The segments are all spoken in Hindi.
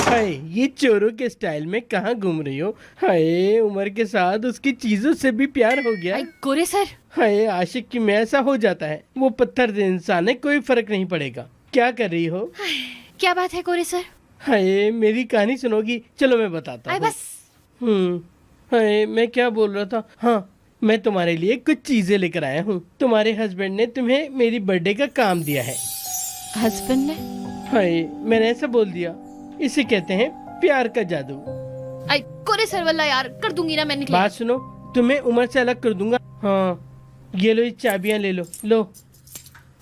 हाय, ये चोरों के स्टाइल में कहाँ घूम रही हो? हाय, उमर के साथ उसकी चीजों से भी प्यार हो गया। गोरे सर, हाय, आशिक की में ऐसा हो जाता है। वो पत्थर से इंसान है, कोई फर्क नहीं पड़ेगा। क्या कर रही हो? क्या बात है गोरे सर? हाय, मेरी कहानी सुनोगी? चलो मैं बताता हूँ। बस। हाय, मैं क्या बोल रहा था? हाँ, मैं तुम्हारे लिए कुछ चीजें लेकर आया हूँ। तुम्हारे हस्बैंड ने तुम्हें मेरी बर्थडे का काम दिया है। हस्बैंड ने? हाय, मैंने ऐसा बोल दिया। इसे कहते हैं प्यार का जादू। गोरे सर वाला यार, कर दूंगी ना मैं। निकले। बात सुनो, तुम्हें उम्र से अलग कर दूंगा। हाँ, ये लो, ये चाबियां ले लो।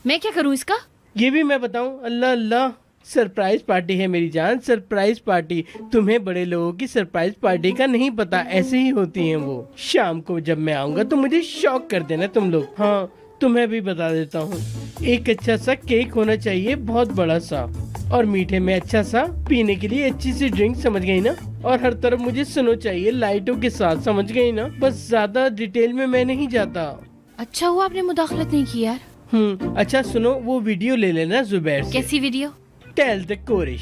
मैं क्या करूँ इसका? ये भी मैं बताऊं? अल्लाह अल्लाह, सरप्राइज पार्टी है मेरी जान, सरप्राइज पार्टी। तुम्हें बड़े लोगों की सरप्राइज पार्टी का नहीं पता, ऐसे ही होती हैं वो। शाम को जब मैं आऊंगा तो मुझे शॉक कर देना तुम लोग। हाँ, तुम्हें भी बता देता हूँ। एक अच्छा सा केक होना चाहिए, बहुत बड़ा सा, और मीठे में अच्छा सा, पीने के लिए अच्छी सी ड्रिंक, समझ गई ना? और हर तरफ मुझे सुनो चाहिए लाइटों के साथ, समझ गई ना? बस ज्यादा डिटेल में मैं नहीं जाता। अच्छा हुआ आपने मुदाखलत नहीं की यार। अच्छा सुनो, वो वीडियो ले लेना जुबैर से। कैसी वीडियो? टेल द कोरिश।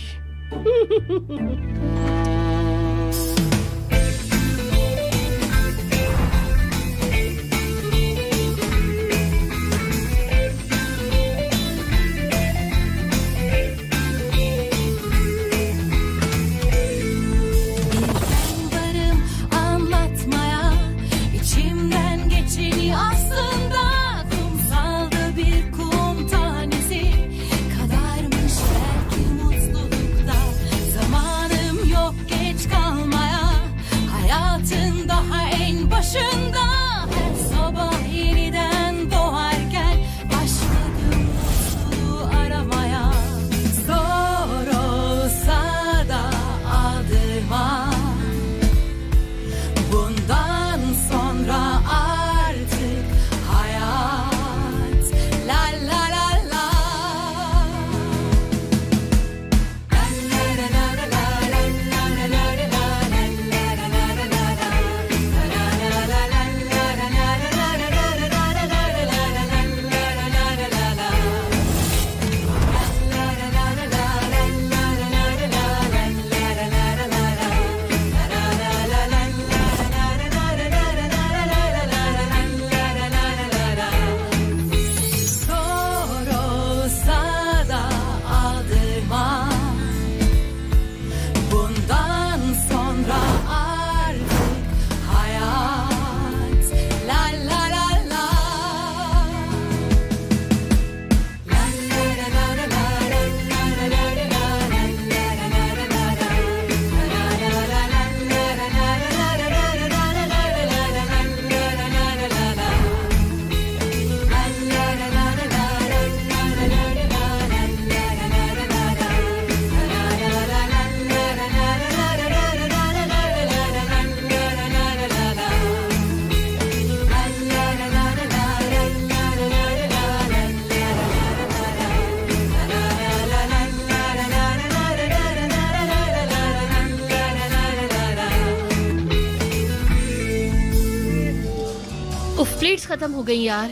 प्लेट्स खत्म हो गई यार।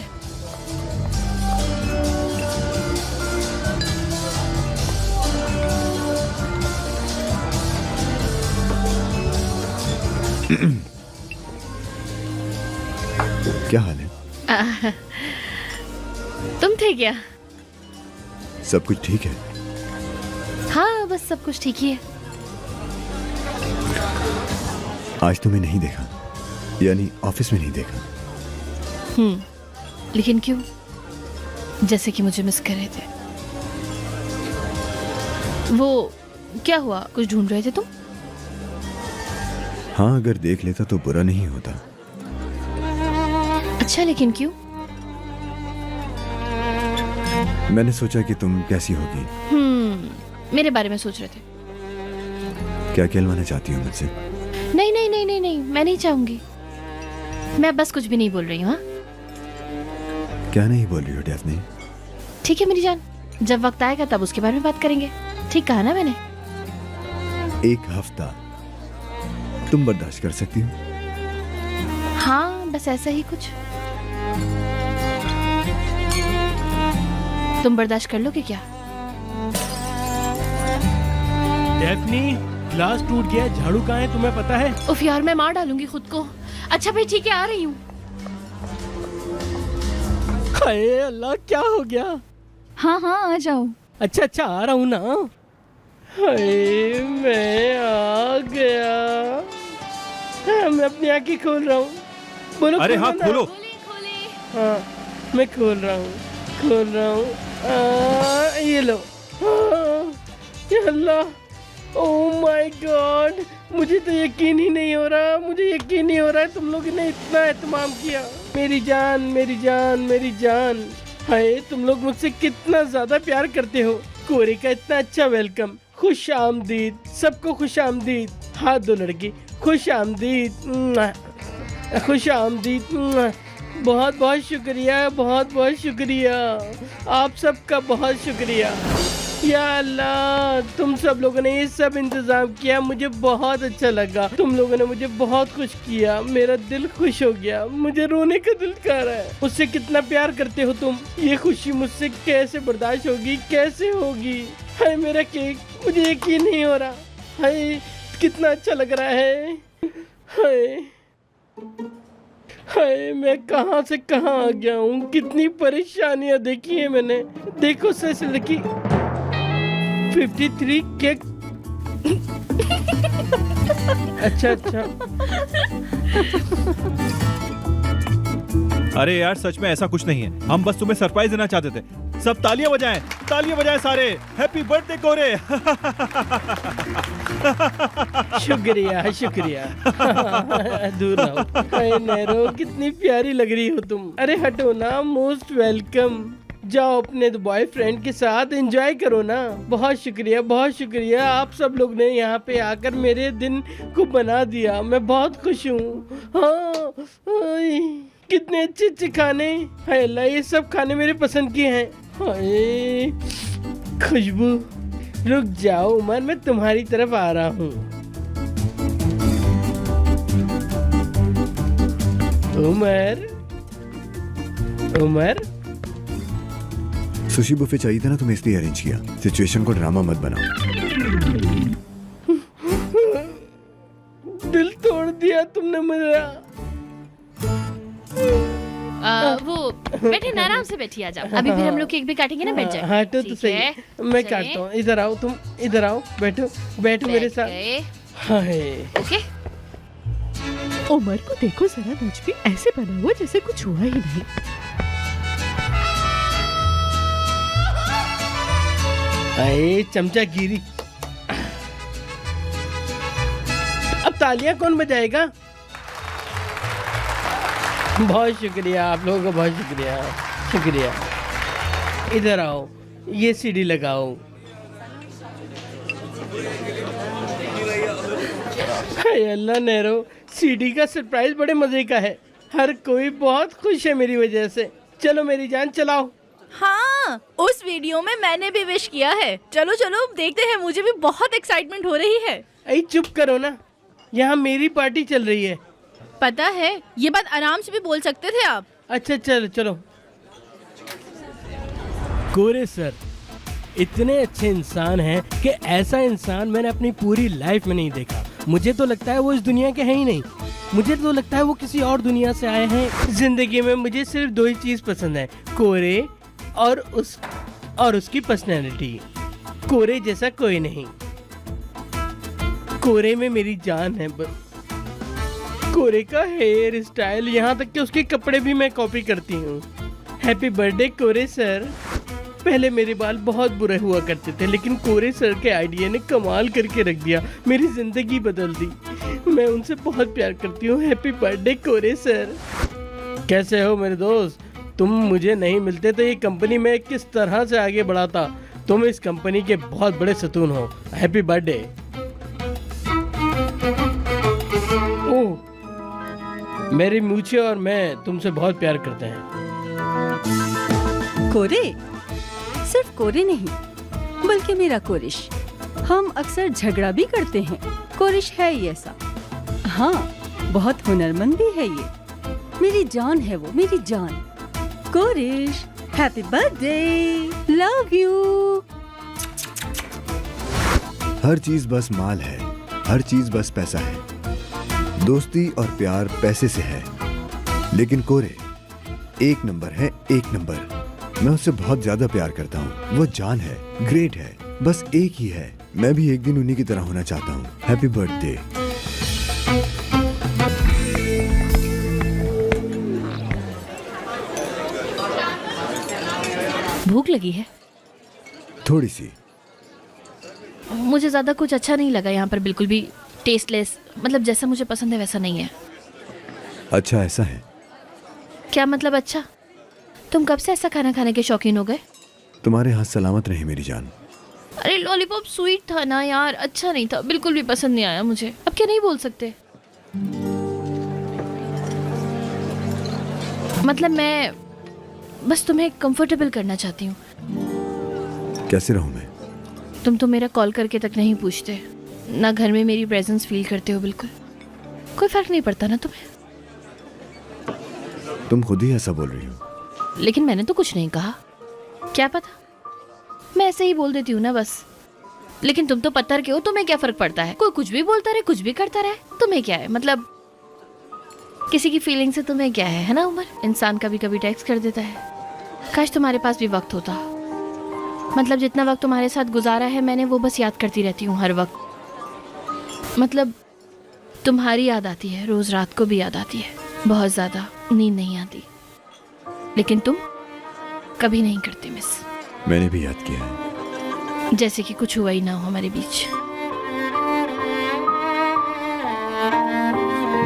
क्या हाल है? तुम थे क्या? सब कुछ ठीक है? हाँ, बस सब कुछ ठीक ही है। आज तुम्हें नहीं देखा, यानी ऑफिस में नहीं देखा। लेकिन क्यों? जैसे कि मुझे मिस कर रहे थे। वो क्या हुआ, कुछ ढूंढ रहे थे तुम? हाँ, अगर देख लेता तो बुरा नहीं होता। अच्छा, लेकिन क्यों? मैंने सोचा कि तुम कैसी होगी। मेरे बारे में सोच रहे थे? क्या कहलवाना चाहती हो मुझसे? नहीं नहीं नहीं नहीं नहीं, मैं नहीं चाहूंगी। मैं बस कुछ भी नहीं बोल रही हूँ। हाँ, क्या नहीं बोल रही हो डैफ्नी? ठीक है मेरी जान, जब वक्त आएगा तब उसके बारे में बात करेंगे। ठीक कहा ना मैंने? 1 हफ्ता तुम बर्दाश्त कर सकती हो? हाँ, बस ऐसा ही कुछ। तुम बर्दाश्त कर लोगे क्या? डैफ्नी, ग्लास टूट गया है, झाड़ू कहाँ है तुम्हें पता है? उफ यार, मैं मार डालूंगी खुद को। अच्छा भाई ठीक है, आ रही हूँ। हाय अल्लाह, क्या हो गया? हाँ हाँ आ जाओ। अच्छा अच्छा आ रहा हूँ ना। हाय मैं आ गया। हाँ, मैं अपनी आंखें खोल रहा हूँ। बोलो अरे हाँ खोलो ना। खोलो। खोले खोले। हाँ मैं खोल रहा हूँ, खोल रहा हूँ। ये लो। या अल्लाह, ओह माय गॉड, मुझे तो यकीन ही नहीं हो रहा, मुझे यकीन नहीं हो रहा है तुम लोगों ने इतना एहतमाम किया। मेरी जान मेरी जान मेरी जान। हाय तुम लोग मुझसे कितना ज्यादा प्यार करते हो। कोरे का इतना अच्छा वेलकम, खुश आमदीद, सबको खुश आमदीद। हाथ दो लड़की, खुश आमदीद, खुश आमदीद। बहुत बहुत शुक्रिया, बहुत बहुत शुक्रिया, आप सबका बहुत शुक्रिया। या अल्लाह, तुम सब लोगों ने ये सब इंतजाम किया, मुझे बहुत अच्छा लगा। तुम लोगों ने मुझे बहुत खुश किया, मेरा दिल खुश हो गया, मुझे रोने का दिल कर रहा है। मुझसे कितना प्यार करते हो तुम, ये खुशी मुझसे कैसे बर्दाश्त होगी, कैसे होगी। हाय मेरा केक, मुझे यकीन नहीं हो रहा। हाय कितना अच्छा लग रहा है। हाय हाय मैं कहाँ से कहाँ आ गया हूँ, कितनी परेशानियाँ देखी है मैंने। देखो सच लड़की, 53 केक। अच्छा अच्छा। अरे यार सच में ऐसा कुछ नहीं है, हम बस तुम्हें सरप्राइज देना चाहते थे। सब तालियां बजाएं सारे। हैप्पी बर्थडे कोरे। शुक्रिया शुक्रिया। दूर रहो। हाय नैरो, कितनी प्यारी लग रही हो तुम। अरे हटो ना, मोस्ट वेलकम। जाओ अपने बॉयफ्रेंड के साथ एंजॉय करो ना। बहुत शुक्रिया, आप सब लोग ने यहाँ पे आकर मेरे दिन को बना दिया। मैं बहुत खुश हूँ। हाँ कितने अच्छे अच्छे खाने। हाय अल्लाह, ये सब खाने मेरे पसंद के हैं। हाय खुशबू। रुक जाओ उमर, मैं तुम्हारी तरफ आ रहा हूँ। उमर उमर, सुशी बुफे चाहिए था ना तुम्हें, इसलिए अरेंज किया। सिचुएशन को ड्रामा मत बनाओ। दिल तोड़ दिया तुमने मेरा। वो बैठे ना, आराम से बैठिए, आ जाओ। अभी फिर हम लोग केक भी काटेंगे ना, बैठ जाए। हाँ तो ठीक सही, है? मैं चलें? काटता हूँ। इधर आओ, तुम इधर आओ, बैठो बैठो मेरे बैठ साथ। गए। हाय ओके। उमर को देखो जरा, नजमी ऐसे बना हुआ जैसे कुछ हुआ ही नहीं। हाय चमचा गिरी। अब तालियां कौन बजाएगा? बहुत शुक्रिया, आप लोगों का बहुत शुक्रिया। इधर आओ, ये सीढ़ी लगाओ। हाय अल्लाह नैरो, सीढ़ी का सरप्राइज बड़े मजे का है। हर कोई बहुत खुश है मेरी वजह से। चलो मेरी जान चलाओ। हाँ, उस वीडियो में मैंने भी विश किया है। चलो चलो देखते हैं, मुझे भी बहुत एक्साइटमेंट हो रही है। अरे चुप करो ना, यहाँ मेरी पार्टी चल रही है। पता है, ये बात आराम से भी बोल सकते थे आप। अच्छा चलो चलो। कोरे सर इतने अच्छे इंसान हैं कि ऐसा इंसान मैंने अपनी पूरी लाइफ में नहीं देखा। मुझे तो लगता है वो इस दुनिया के हैं ही नहीं। मुझे तो लगता है वो किसी और दुनिया से आए हैं। जिंदगी में मुझे सिर्फ दो ही चीज पसंद है, कोरे और उसकी पर्सनैलिटी। कोरे जैसा कोई नहीं। कोरे में मेरी जान है बस। कोरे का हेयर स्टाइल, यहाँ तक कि उसके कपड़े भी मैं कॉपी करती हूँ। हैप्पी बर्थडे कोरे सर। पहले मेरे बाल बहुत बुरे हुआ करते थे, लेकिन कोरे सर के आइडिया ने कमाल करके रख दिया, मेरी जिंदगी बदल दी। मैं उनसे बहुत प्यार करती हूँ। हैप्पी बर्थडे कोरे सर। कैसे हो मेरे दोस्त? तुम मुझे नहीं मिलते तो ये कंपनी में किस तरह से आगे बढ़ाता। तुम इस कंपनी के बहुत बड़े सतून हो। Happy birthday. ओह, मेरी मूछे और मैं तुमसे बहुत प्यार करते हैं। कोरे, सिर्फ कोरे नहीं बल्कि मेरा कोरिश। हम अक्सर झगड़ा भी करते हैं। कोरिश है ही ऐसा। हाँ, बहुत हुनरमंद भी है ये। मेरी जान है वो, मेरी जान। कोरिश, हैप्पी बर्थडे, लव यू। हर चीज बस माल है, हर चीज बस पैसा है। दोस्ती और प्यार पैसे से है, लेकिन कोरे एक नंबर है, एक नंबर। मैं उससे बहुत ज्यादा प्यार करता हूँ। वो जान है, ग्रेट है, बस एक ही है। मैं भी एक दिन उन्हीं की तरह होना चाहता हूँ। Happy birthday. भूख लगी है? थोड़ी सी। मुझे ज्यादा कुछ अच्छा नहीं लगा यहाँ पर, बिल्कुल भी टेस्टलेस। मतलब जैसा मुझे पसंद है वैसा नहीं है। अच्छा ऐसा है? क्या मतलब अच्छा? तुम कब से ऐसा खाना खाने के शौकीन हो गए? तुम्हारे हाथ सलामत रहे मेरी जान। अरे लॉलीपॉप स्वीट था ना यार, अच्छा नहीं था, बिल्कुल भी पसंद नहीं आया मुझे। अब क्या नहीं बोल सकते? मतलब मैं बस तुम्हें कंफर्टेबल करना चाहती हूँ। कैसे रहूं मैं? तुम तो मेरा कॉल करके तक नहीं पूछते, ना घर में मेरी प्रेजेंस फील करते हो बिल्कुल। कोई फर्क नहीं पड़ता ना तुम्हें? तुम खुद ही ऐसा बोल रही हो। लेकिन मैंने तो कुछ नहीं कहा। क्या पता, मैं ऐसे ही बोल देती हूँ ना बस। लेकिन तुम तो पत्थर के हो, तुम्हें क्या फर्क पड़ता है? कोई कुछ भी बोलता रहे, कुछ भी करता रहे, तुम्हें क्या है? मतलब किसी की फीलिंग से तुम्हें क्या है ना उमर? इंसान कभी कभी टेक्स्ट कर देता है। काश तुम्हारे पास भी वक्त होता। मतलब जितना वक्त तुम्हारे साथ गुजारा है मैंने, वो बस याद करती रहती हूँ हर वक्त। मतलब तुम्हारी याद आती है, रोज रात को भी याद आती है, बहुत ज्यादा। नींद नहीं आती, लेकिन तुम कभी नहीं करते मिस। मैंने भी याद किया है। जैसे कि कुछ हुआ ही ना हो हमारे बीच।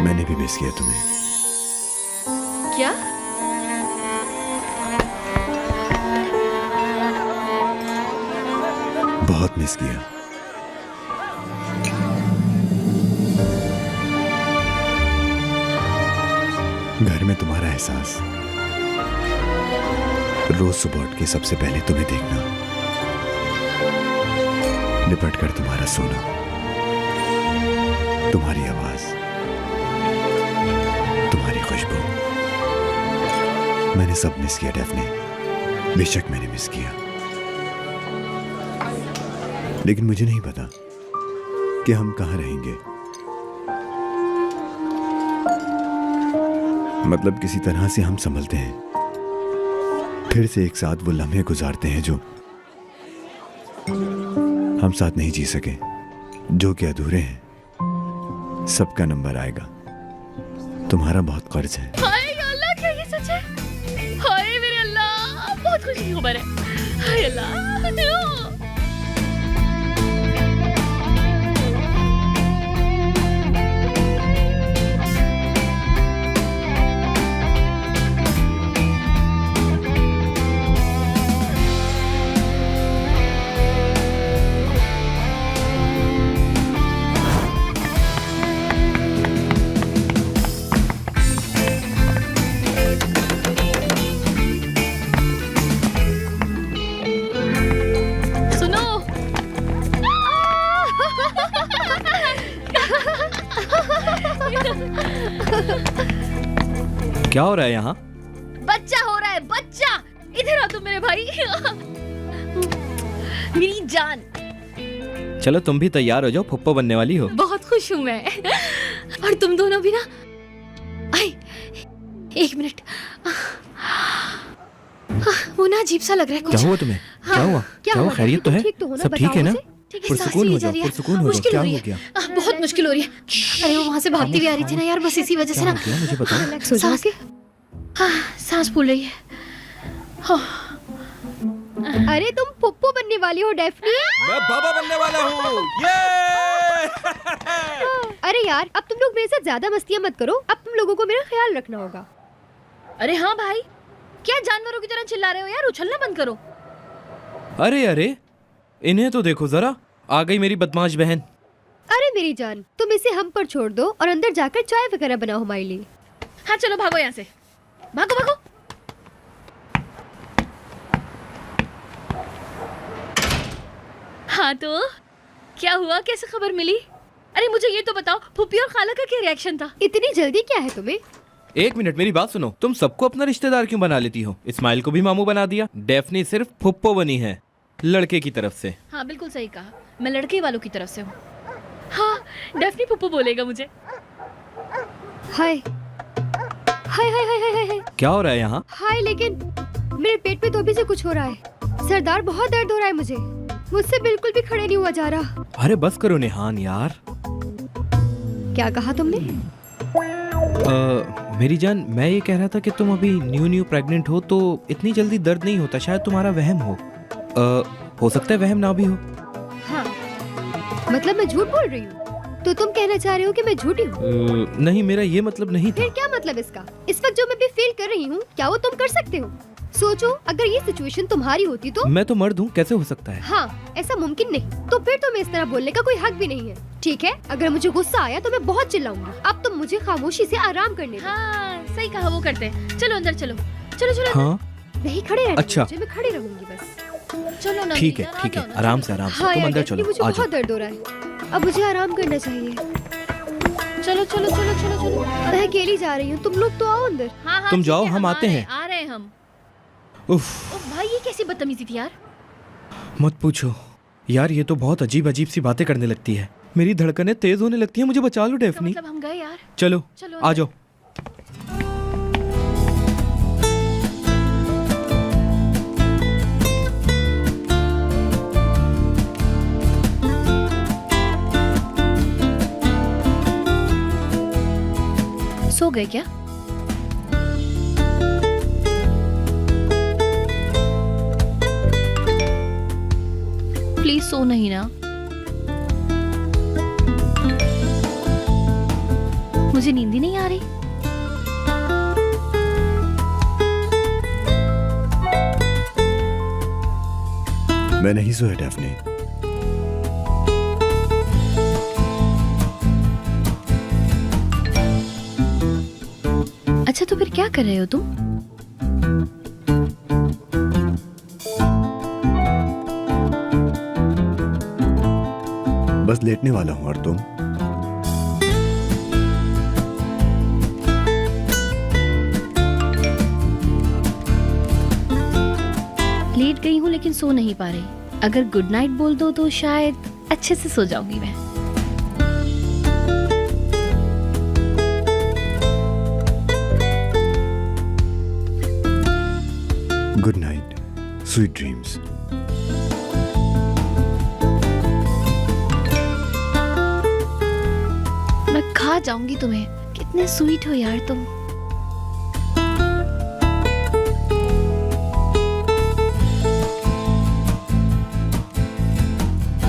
मैंने भी मिस किया तुम्हें। क्या? बहुत मिस किया। घर में तुम्हारा एहसास, रोज सुबह उठ के सबसे पहले तुम्हें देखना, लिपट कर तुम्हारा सोना, तुम्हारी आवाज, तुम्हारी खुशबू। मैंने सब मिस किया डेफने, बेशक मैंने मिस किया। लेकिन मुझे नहीं पता कि हम कहाँ रहेंगे। मतलब किसी तरह से हम संभलते हैं, फिर से एक साथ वो लम्हे गुजारते हैं जो हम साथ नहीं जी सके, जो कि अधूरे हैं। सबका नंबर आएगा। तुम्हारा बहुत कर्ज है। हाय अल्लाह, क्या ये सच है? हाय मेरे अल्लाह, बहुत खुशी की खबर है। हाय अल्लाह। क्या हो रहा है यहाँ? बच्चा हो रहा है, बच्चा। इधर आओ तुम मेरे भाई। मेरी जान। चलो तुम भी तैयार हो जाओ, फुप्पो बनने वाली हो। बहुत खुश हूँ मैं। और तुम दोनों भी ना। आई, एक मिनट। वो ना अजीब सा लग रहा है कुछ। क्या हुआ तुम्हें? क्या हुआ? क्या हुआ? खैरियत तो है? सब ठीक है ना? पुरसुकून हो जाओ, पुरसुकून हो जाओ। क्या हो गया? बहुत मुश्किल हो रही है। अरे वो वहाँ से भागती हुई आ रही थी ना यार, बस इसी वजह से ना। क्या मुझे बताओ। सांस सांस फूल रही है। अरे तुम पुप्पो बनने वाली हो डेफनी। मैं बाबा बनने वाला हूँ। ये! अरे यार अब तुम लोग मेरे साथ ज्यादा मस्तियाँ मत करो, अब तुम लोगों को मेरा ख्याल रखना होगा। अरे हाँ भाई, क्या जानवरों की तरह चिल्ला रहे हो यार? उछलना बंद करो। अरे अरे, इन्हें तो देखो जरा, आ गई मेरी बदमाश बहन। अरे मेरी जान, तुम इसे हम पर छोड़ दो और अंदर जाकर चाय वगैरह बनाओ हमारे लिए। हाँ चलो भागो यहाँ से, भागो भागो। हाँ तो क्या हुआ, कैसे खबर मिली? अरे मुझे ये तो बताओ, फूफी और खाला का क्या रिएक्शन था? इतनी जल्दी क्या है तुम्हें? एक मिनट मेरी बात सुनो, तुम सबको अपना रिश्तेदार क्यों बना लेती हो? इस्माइल को भी मामू बना दिया। डेफनी सिर्फ फुप्पो बनी है, लड़के की तरफ से। हाँ बिल्कुल सही कहा, मैं लड़के वालों की तरफ से हूँ। हाँ डेफनी पुप्पू बोलेगा मुझे। हाय हाय हाय हाय हाय हाय क्या हो रहा है यहाँ? हाय, लेकिन मेरे पेट में तो अभी से कुछ हो रहा है। सरदार, बहुत दर्द हो रहा है मुझे। मुझसे बिल्कुल भी खड़े नहीं हुआ जा रहा। अरे बस करो नेहान यार। क्या कहा तुमने? मेरी जान, मैं ये कह रहा था कि तुम अभी न्यू प्रेग्नेंट हो तो इतनी जल्दी दर्द नहीं होता, शायद तुम्हारा वहम हो सकता है वहम ना भी हो। हाँ, मतलब मैं झूठ बोल रही हूँ? तो तुम कहना चाह रहे हो कि मैं झूठी हूँ? नहीं, मेरा ये मतलब नहीं था। फिर क्या मतलब इसका? इस वक्त जो मैं भी फील कर रही हूँ, क्या वो तुम कर सकते हो? सोचो, अगर ये सिचुएशन तुम्हारी होती तो। मैं तो मर्द हूँ, कैसे हो सकता है? हाँ, ऐसा मुमकिन नहीं। तो फिर तुम्हें इस तरह बोलने का कोई हक भी नहीं है, ठीक है? अगर मुझे गुस्सा आया तो मैं बहुत चिल्लाऊंगी। अब तुम मुझे खामोशी से आराम करने दो। हाँ सही कहा, वो करते हैं। चलो अंदर चलो, चलो चलो। हाँ नहीं, खड़े रहने अच्छा। दो मुझे, मैं खड़ी रहूंगी बस। चलो ना, ठीक है, आराम से हाँ तुम यार, अंदर डेफनी, चलो, मुझे आ जाओ। बहुत दर्द हो रहा है। अब मुझे आराम करना चाहिए। चलो चलो चलो चलो चलो। मैं अकेली जा रही हूँ, तुम लोग तो आओ अंदर। हाँ हाँ तुम ठीक जाओ, है, हम आते हैं। आ रहे हैं हम। उफ, ओ भाई, ये कैसी बदतमीजी थी यार। मत पूछो यार, ये तो बहुत अजीब सी बातें करने लगती है। मेरी धड़कनें तेज होने लगती है। मुझे बचा लो इसका डेफनी। मतलब हम गए यार। चलो चलो आ जाओ। सो गए क्या? प्लीज सो नहीं ना। मुझे नींद ही नहीं आ रही। मैं नहीं सोया डेफनी। अच्छा, तो फिर क्या कर रहे हो तुम? बस लेटने वाला हूँ। और तुम? लेट गई हूँ लेकिन सो नहीं पा रही। अगर गुड नाइट बोल दो तो शायद अच्छे से सो जाऊंगी मैं। Good night, sweet dreams. मैं खा जाऊंगी तुम्हें। कितने स्वीट हो यार तुम।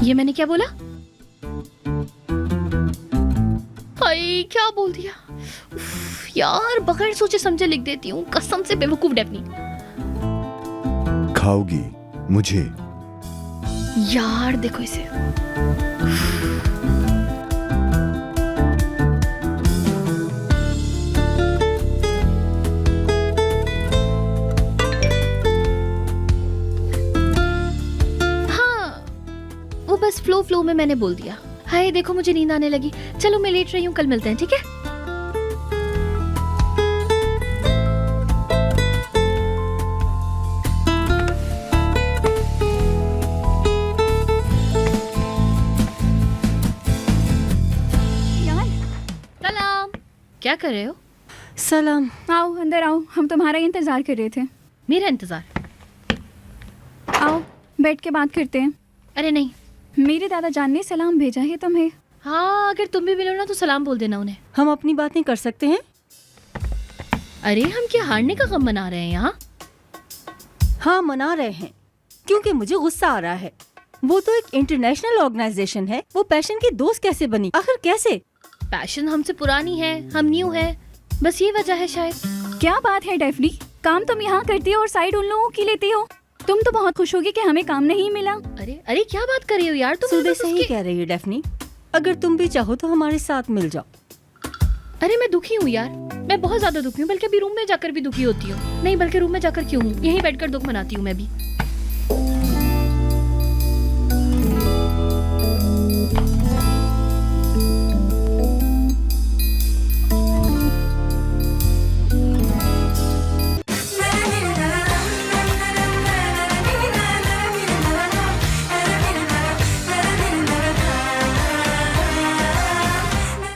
ये मैंने क्या बोला? हाय, क्या बोल दिया? उफ, यार बगैर सोचे समझे लिख देती हूँ, कसम से बेवकूफ डेफनी। खाओगी मुझे? यार देखो इसे। हाँ, वो बस फ्लो में मैंने बोल दिया। हाय देखो, मुझे नींद आने लगी। चलो मैं लेट रही हूँ, कल मिलते हैं, ठीक है? सलाम। क्या कर रहे हो? सलाम। आओ अंदर आओ, हम तुम्हारा ही इंतजार कर रहे थे। मेरा इंतजार? आओ बैठ के बात करते हैं। अरे नहीं। मेरे दादा जान ने सलाम भेजा है तुम्हें। हाँ, अगर तुम भी मिलो ना तो सलाम बोल देना उन्हें। हम अपनी बातें कर सकते हैं? अरे हम क्या हारने का गम मना रहे हैं यहाँ? हाँ, मना रहे हैं क्योंकि मुझे गुस्सा आ रहा है। वो तो एक इंटरनेशनल ऑर्गेनाइजेशन है, वो पैशन की दोस्त कैसे बनी? आखिर कैसे? पैशन हमसे पुरानी है, हम न्यू है, बस ये वजह है शायद। क्या बात है डेफनी, काम तुम यहाँ करती हो और साइड उन लोगों की लेती हो। तुम तो बहुत खुश होगी कि हमें काम नहीं मिला। अरे अरे क्या बात कर रही हो यार तुम? सुबह से ही कह रही है डेफनी, अगर तुम भी चाहो तो हमारे साथ मिल जाओ। अरे मैं दुखी हूँ यार, मैं बहुत ज्यादा दुखी हूँ, बल्कि अभी रूम में जाकर भी दुखी होती हूँ। नहीं, बल्कि रूम में जाकर क्यों हूँ, यहीं बैठकर दुख मनाती हूँ मैं भी।